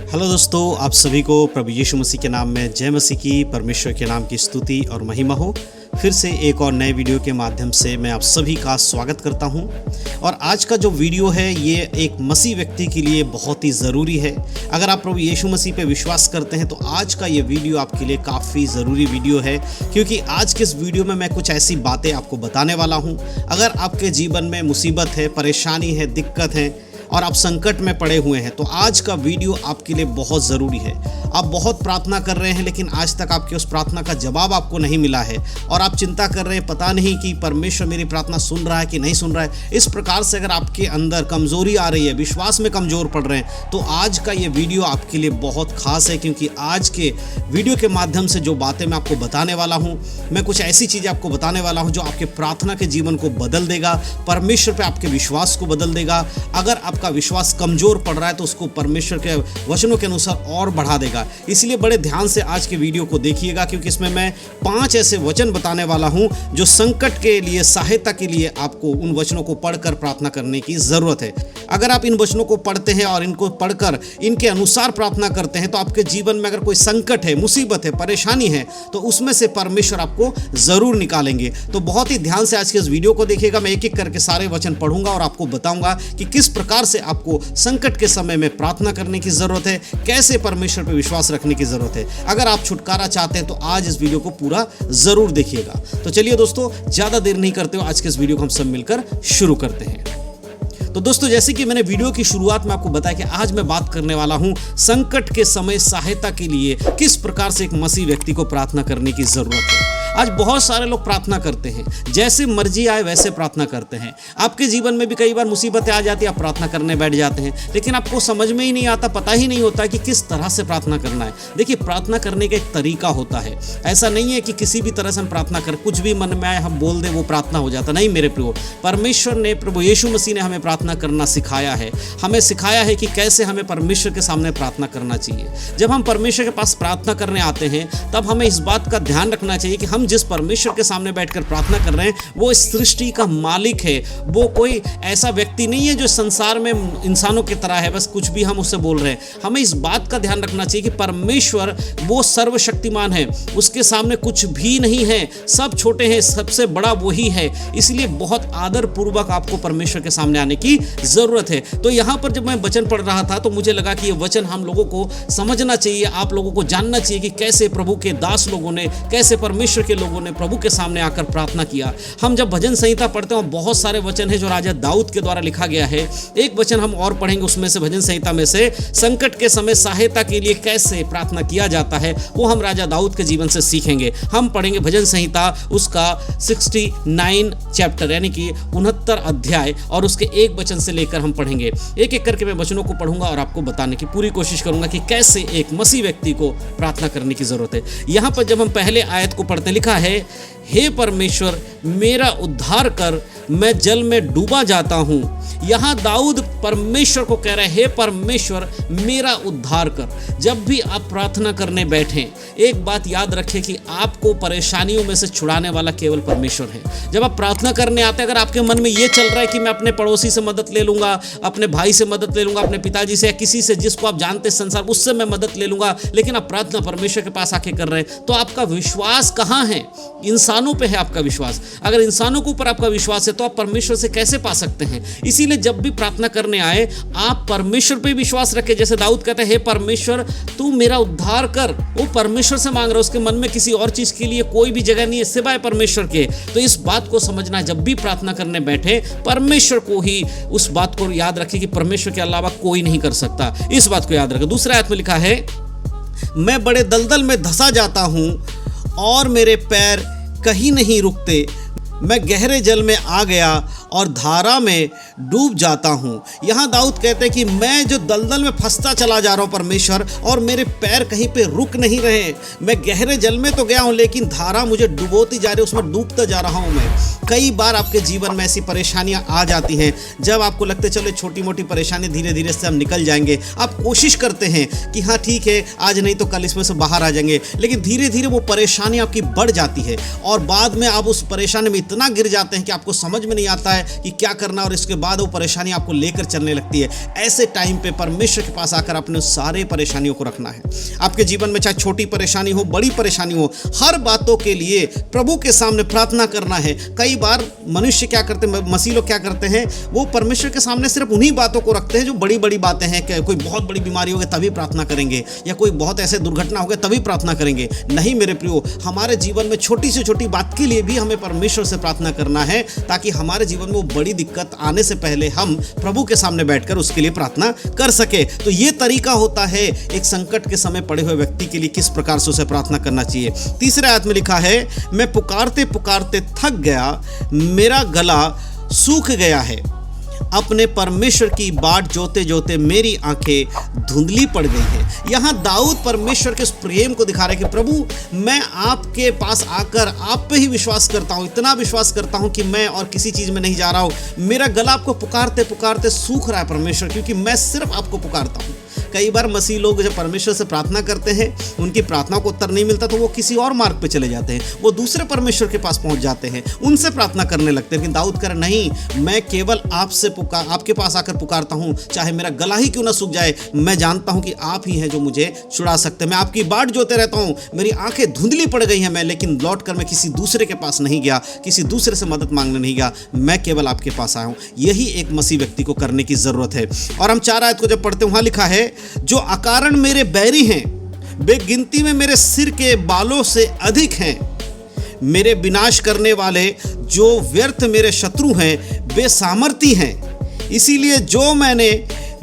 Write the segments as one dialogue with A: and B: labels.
A: Hello दोस्तों, आप सभी को प्रभु यीशु मसीह के नाम में जय मसीह की, परमेश्वर के नाम की स्तुति और महिमा हो। फिर से एक और नए वीडियो के माध्यम से मैं आप सभी का स्वागत करता हूं। और आज का जो वीडियो है ये एक मसीह व्यक्ति के लिए बहुत ही ज़रूरी है। अगर आप प्रभु यीशु मसीह पे विश्वास करते हैं तो आज का ये वीडियो आपके लिए काफ़ी ज़रूरी वीडियो है, क्योंकि आज के इस वीडियो में मैं कुछ ऐसी बातें आपको बताने वाला हूँ। अगर आपके जीवन में मुसीबत है, परेशानी है, दिक्कत है और आप संकट में पड़े हुए हैं तो आज का वीडियो आपके लिए बहुत ज़रूरी है। आप बहुत प्रार्थना कर रहे हैं लेकिन आज तक आपकी उस प्रार्थना का जवाब आपको नहीं मिला है और आप चिंता कर रहे हैं, पता नहीं कि परमेश्वर मेरी प्रार्थना सुन रहा है कि नहीं सुन रहा है। इस प्रकार से अगर आपके अंदर कमज़ोरी आ रही है, विश्वास में कमज़ोर पड़ रहे हैं, तो आज का ये वीडियो आपके लिए बहुत खास है, क्योंकि आज के वीडियो के माध्यम से जो बातें मैं आपको बताने वाला हूँ, मैं कुछ ऐसी चीज़ें आपको बताने वाला हूँ जो आपके प्रार्थना के जीवन को बदल देगा, परमेश्वर पर आपके विश्वास को बदल देगा। अगर आपका विश्वास कमजोर पड़ रहा है तो उसको परमेश्वर के वचनों के अनुसार और बढ़ा देगा। इसलिए बड़े ध्यान से आज के वीडियो को देखिएगा, क्योंकि इसमें मैं 5 ऐसे वचन बताने वाला हूं जो संकट के लिए, सहायता के लिए आपको उन वचनों को पढ़कर प्रार्थना करने की जरूरत है। अगर आप इन वचनों को पढ़ते हैं और इनको पढ़कर इनके अनुसार प्रार्थना करते हैं तो आपके जीवन में अगर कोई संकट है, मुसीबत है, परेशानी है तो उसमें से परमेश्वर आपको जरूर निकालेंगे। तो बहुत ही ध्यान से आज के इस वीडियो को देखिएगा। मैं एक एक करके सारे वचन पढ़ूंगा और आपको बताऊंगा कि किस प्रकार से आपको संकट के समय में प्रार्थना करने की जरूरत है, कैसे परमेश्वर पर विश्वास रखने की जरूरत है। अगर आप छुटकारा चाहते हैं तो आज इस वीडियो को पूरा जरूर देखिएगा। तो चलिए दोस्तों, ज्यादा देर नहीं करते हुए आज के इस वीडियो को हम सब मिलकर शुरू करते हैं। तो दोस्तों, जैसे कि मैंने वीडियो की शुरुआत में आपको बताया कि आज मैं बात करने वाला हूं संकट के समय सहायता के लिए किस प्रकार से एक मसीह व्यक्ति को प्रार्थना करने की जरूरत है। आज बहुत सारे लोग प्रार्थना करते हैं, जैसे मर्जी आए वैसे प्रार्थना करते हैं। आपके जीवन में भी कई बार मुसीबतें आ जाती है, आप प्रार्थना करने बैठ जाते हैं, लेकिन आपको समझ में ही नहीं आता, पता ही नहीं होता कि किस तरह से प्रार्थना करना है। देखिए, प्रार्थना करने का एक तरीका होता है। ऐसा नहीं है कि किसी भी तरह से हम प्रार्थना करें, कुछ भी मन में आए हम बोल दें वो प्रार्थना हो जाता। नहीं मेरे प्रियो, परमेश्वर ने, प्रभु यीशु मसीह ने हमें प्रार्थना करना सिखाया है। हमें सिखाया है कि कैसे हमें परमेश्वर के सामने प्रार्थना करना चाहिए। जब हम परमेश्वर के पास प्रार्थना करने आते हैं तब हमें इस बात का ध्यान रखना चाहिए कि हम जिस परमेश्वर के सामने बैठकर प्रार्थना कर रहे हैं वो इस सृष्टि का मालिक है। वो कोई ऐसा व्यक्ति नहीं है जो संसार में इंसानों की तरह है, बस कुछ भी हम उससे बोल रहे हैं। हमें इस बात का ध्यान रखना चाहिए कि परमेश्वर वो सर्वशक्तिमान है, उसके सामने कुछ भी नहीं है, सब छोटे हैं, सबसे बड़ा वही है। इसलिए बहुत आदर पूर्वक आपको परमेश्वर के सामने आने की जरूरत है। तो यहाँ पर जब मैं वचन पढ़ रहा था तो मुझे लगा कि ये वचन हम लोगों को समझना चाहिए, आप लोगों को जानना चाहिए कि कैसे प्रभु के दास लोगों ने, कैसे परमेश्वर के लोगों ने प्रभु के सामने आकर प्रार्थना किया। हम जब भजन संहिता पढ़ते हैं, बहुत सारे वचन है जो राजा दाऊद के द्वारा लिखा गया है। एक वचन हम और पढ़ेंगे उसमें से, भजन संहिता में से, संकट के समय सहायता के लिए कैसे प्रार्थना किया जाता है वो हम राजा दाऊद के जीवन से सीखेंगे। हम पढ़ेंगे भजन संहिता उसका 69 चैप्टर यानी कि 69 अध्याय और उसके एक वचन से लेकर हम पढ़ेंगे। एक एक करके मैं वचनों को पढ़ूंगा और आपको बताने की पूरी कोशिश करूंगा कि कैसे एक मसीह व्यक्ति को प्रार्थना करने की जरूरत है। यहां पर जब हम पहले आयत को पढ़ते, लिखा है, हे परमेश्वर मेरा उद्धार कर, मैं जल में डूबा जाता हूं। यहां दाऊद परमेश्वर को कह रहे हैं, हे परमेश्वर मेरा उद्धार कर। जब भी आप प्रार्थना करने बैठें, एक बात याद रखें कि आपको परेशानियों में से छुड़ाने वाला केवल परमेश्वर है। जब आप प्रार्थना करने आते हैं, अगर आपके मन में ये चल रहा है कि मैं अपने पड़ोसी से मदद ले लूंगा, अपने भाई से मदद ले लूंगा, अपने पिताजी से या किसी से जिसको आप जानते संसार, उससे मैं मदद ले लूंगा, लेकिन आप प्रार्थना परमेश्वर के पास आके कर रहे हैं, तो आपका विश्वास कहां है? इंसानों पे है आपका विश्वास। अगर इंसानों के ऊपर आपका विश्वास है तो आप परमेश्वर से कैसे पा सकते हैं? इसीलिए जब भी प्रार्थना करने आए आप परमेश्वर पे विश्वास रखें। जैसे दाऊद कहते हैं, हे परमेश्वर तू मेरा उद्धार कर। वो परमेश्वर से मांग रहा है, उसके मन में किसी और चीज के लिए कोई भी जगह नहीं है सिवाय परमेश्वर के। तो इस बात को समझना, जब भी प्रार्थना करने बैठे परमेश्वर को ही, उस बात को याद रखें कि परमेश्वर के अलावा कोई नहीं कर सकता। इस बात को याद रखें। दूसरे आयत में लिखा है, मैं बड़े दलदल में धंसा जाता हूं और मेरे पैर कहीं नहीं रुकते। मैं गहरे जल में आ गया और धारा में डूब जाता हूँ। यहाँ दाऊद कहते हैं कि मैं जो दलदल में फंसता चला जा रहा हूँ परमेश्वर, और मेरे पैर कहीं पे रुक नहीं रहे। मैं गहरे जल में तो गया हूँ लेकिन धारा मुझे डुबोती जा रही है, उसमें डूबता जा रहा हूँ मैं। कई बार आपके जीवन में ऐसी परेशानियाँ आ जाती हैं जब आपको लगता है चलो छोटी मोटी परेशानी धीरे धीरे से हम निकल जाएंगे। आप कोशिश करते हैं कि हाँ ठीक है, आज नहीं तो कल इसमें से बाहर आ जाएंगे, लेकिन धीरे धीरे वो परेशानी आपकी बढ़ जाती है और बाद में आप उस परेशानी में इतना गिर जाते हैं कि आपको समझ में नहीं आता है है कि क्या करना, और इसके बाद वो परेशानी आपको लेकर चलने लगती है। ऐसे टाइम पे परमेश्वर के पास आकर अपने सारे परेशानियों को रखना है। आपके जीवन में चाहे छोटी परेशानी हो, बड़ी परेशानी हो, हर बातों के लिए प्रभु के सामने प्रार्थना करना है। कई बार मनुष्य क्या करते हैं, मसीह लोग क्या करते हैं, वो परमेश्वर के सामने सिर्फ उन्हीं बातों को रखते हैं जो बड़ी बड़ी बातें हैं। कि कोई बहुत बड़ी बीमारी हो गई तभी प्रार्थना करेंगे, या कोई बहुत ऐसे दुर्घटना हो गई तभी प्रार्थना करेंगे। नहीं मेरे प्रियो, हमारे जीवन में छोटी से छोटी बात के लिए भी हमें परमेश्वर से प्रार्थना करना है, ताकि हमारे जीवन में वो बड़ी दिक्कत आने से पहले हम प्रभु के सामने बैठकर उसके लिए प्रार्थना कर सके। तो ये तरीका होता है एक संकट के समय पड़े हुए व्यक्ति के लिए किस प्रकार से उसे प्रार्थना करना चाहिए। तीसरे आयत में लिखा है, मैं पुकारते पुकारते थक गया, मेरा गला सूख गया है, अपने परमेश्वर की बाट जोते जोते मेरी आंखें धुंधली पड़ गई है। यहाँ दाऊद परमेश्वर के उस प्रेम को दिखा रहे हैं कि प्रभु मैं आपके पास आकर आप पे ही विश्वास करता हूँ, इतना विश्वास करता हूँ कि मैं और किसी चीज़ में नहीं जा रहा हूँ। मेरा गला आपको पुकारते पुकारते सूख रहा है परमेश्वर, क्योंकि मैं सिर्फ आपको पुकारता हूँ। कई बार मसीह लोग जब परमेश्वर से प्रार्थना करते हैं, उनकी प्रार्थना को उत्तर नहीं मिलता तो वो किसी और मार्ग पे चले जाते हैं, वो दूसरे परमेश्वर के पास पहुंच जाते हैं, उनसे प्रार्थना करने लगते हैं। लेकिन दाऊद कह रहा नहीं, मैं केवल आपके पास आकर पुकारता हूं, चाहे मेरा गला ही क्यों ना सूख जाए, मैं जानता हूं कि आप ही हैं जो मुझे छुड़ा सकते हैं। मैं आपकी बाट जोते रहता हूं, मेरी आंखें धुंधली पड़ गई हैं, मैं लेकिन लौट कर मैं किसी दूसरे के पास नहीं गया, किसी दूसरे से मदद मांगने नहीं गया, मैं केवल आपके पास आया हूं। यही एक मसीह व्यक्ति को करने की जरूरत है। और हम 4 आयत को जब पढ़ते हैं, वहां लिखा है, जो अकारण मेरे बैरी हैं, बेगिनती में मेरे सिर के बालों से अधिक हैं, मेरे विनाश करने वाले जो व्यर्थ मेरे शत्रु हैं, बेसामर्थी हैं, इसीलिए जो मैंने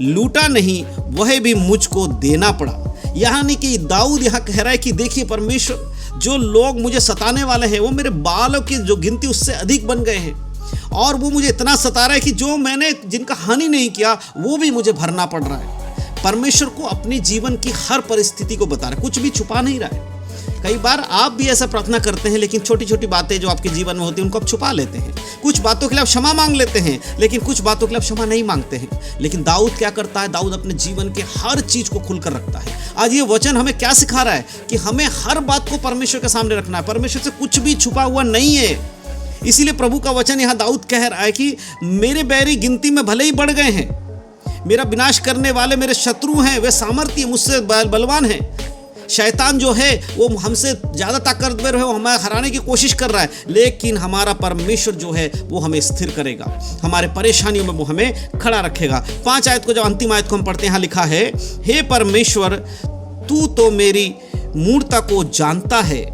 A: लूटा नहीं वह भी मुझको देना पड़ा। यानी कि दाऊद यहाँ कह रहा है कि देखिए परमेश्वर, जो लोग मुझे सताने वाले हैं वो मेरे बालों की जो गिनती उससे अधिक बन गए हैं, और वो मुझे इतना सता रहा है कि जो मैंने जिनका हानि नहीं किया वो भी मुझे भरना पड़ रहा है। परमेश्वर को अपने जीवन की हर परिस्थिति को बता रहा है, कुछ भी छुपा नहीं रहा है। कई बार आप भी ऐसा प्रार्थना करते हैं, लेकिन छोटी छोटी बातें जो आपके जीवन में होती हैं उनको आप छुपा लेते हैं। कुछ बातों के लिए आप क्षमा मांग लेते हैं, लेकिन कुछ बातों के लिए आप क्षमा नहीं मांगते हैं। लेकिन दाऊद क्या करता है, दाऊद अपने जीवन के हर चीज को खुलकर रखता है। आज ये वचन हमें क्या सिखा रहा है कि हमें हर बात को परमेश्वर के सामने रखना है, परमेश्वर से कुछ भी छुपा हुआ नहीं है। इसीलिए प्रभु का वचन यहाँ दाऊद कह रहा है कि मेरे बैरी गिनती में भले ही बढ़ गए हैं, मेरा विनाश करने वाले मेरे शत्रु हैं, वे सामर्थी मुझसे बलवान हैं। शैतान जो है वो हमसे ज़्यादा ताकतवर है, वो हमें हराने की कोशिश कर रहा है, लेकिन हमारा परमेश्वर जो है वो हमें स्थिर करेगा, हमारे परेशानियों में वो हमें खड़ा रखेगा। 5 आयत को जब अंतिम आयत को हम पढ़ते हैं, यहाँ लिखा है, हे परमेश्वर, तू तो मेरी मूर्ता को जानता है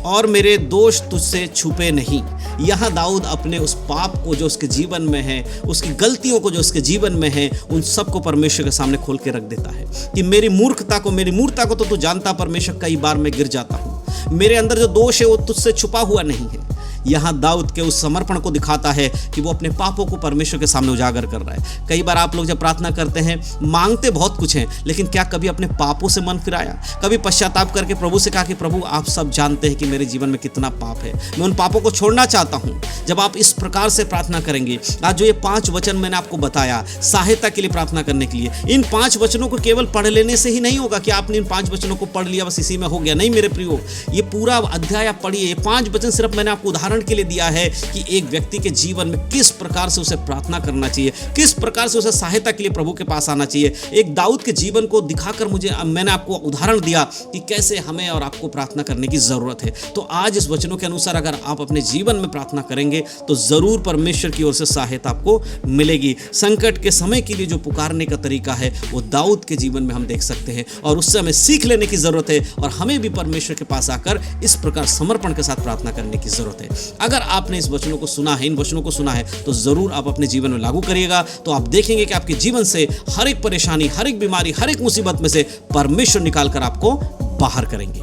A: और मेरे दोष तुझसे छुपे नहीं। यहाँ दाऊद अपने उस पाप को जो उसके जीवन में है, उसकी गलतियों को जो उसके जीवन में है, उन सबको परमेश्वर के सामने खोल के रख देता है कि मेरी मूर्खता को, मेरी मूर्खता को तो तू जानता परमेश्वर, कई बार मैं गिर जाता हूँ, मेरे अंदर जो दोष है वो तुझसे छुपा हुआ नहीं है। यहाँ दाऊद के उस समर्पण को दिखाता है कि वो अपने पापों को परमेश्वर के सामने उजागर कर रहा है। कई बार आप लोग जब प्रार्थना करते हैं, मांगते बहुत कुछ हैं, लेकिन क्या कभी अपने पापों से मन फिराया, कभी पश्चाताप करके प्रभु से कहा कि प्रभु आप सब जानते हैं कि मेरे जीवन में कितना पाप है, मैं उन पापों को छोड़ना चाहता हूँ। जब आप इस प्रकार से प्रार्थना करेंगे, आज जो ये 5 वचन मैंने आपको बताया सहायता के लिए प्रार्थना करने के लिए, इन 5 वचनों को केवल पढ़ लेने से ही नहीं होगा कि आपने इन 5 वचनों को पढ़ लिया बस इसी में हो गया। नहीं मेरे प्रियो, ये पूरा अध्याय आप पढ़िए। ये 5 वचन सिर्फ मैंने आपको उदाहरण के लिए दिया है कि एक व्यक्ति के जीवन में किस प्रकार से उसे प्रार्थना करना चाहिए, किस प्रकार से उसे सहायता के लिए प्रभु के पास आना चाहिए। एक दाऊद के जीवन को दिखाकर मैंने आपको उदाहरण दिया कि कैसे हमें और आपको प्रार्थना करने की जरूरत है। तो आज इस वचनों के अनुसार अगर आप अपने जीवन में प्रार्थना करेंगे तो जरूर परमेश्वर की ओर से सहायता आपको मिलेगी। संकट के समय के लिए जो पुकारने का तरीका है वो दाऊद के जीवन में हम देख सकते हैं, और उससे हमें सीख लेने की जरूरत है, और हमें भी परमेश्वर के पास आकर इस प्रकार समर्पण के साथ प्रार्थना करने की जरूरत है। अगर आपने इस वचनों को सुना है, इन वचनों को सुना है, तो जरूर आप अपने जीवन में लागू करिएगा, तो आप देखेंगे कि आपके जीवन से हर एक परेशानी, हर एक बीमारी, हर एक मुसीबत में से परमेश्वर निकालकर आपको बाहर करेंगे।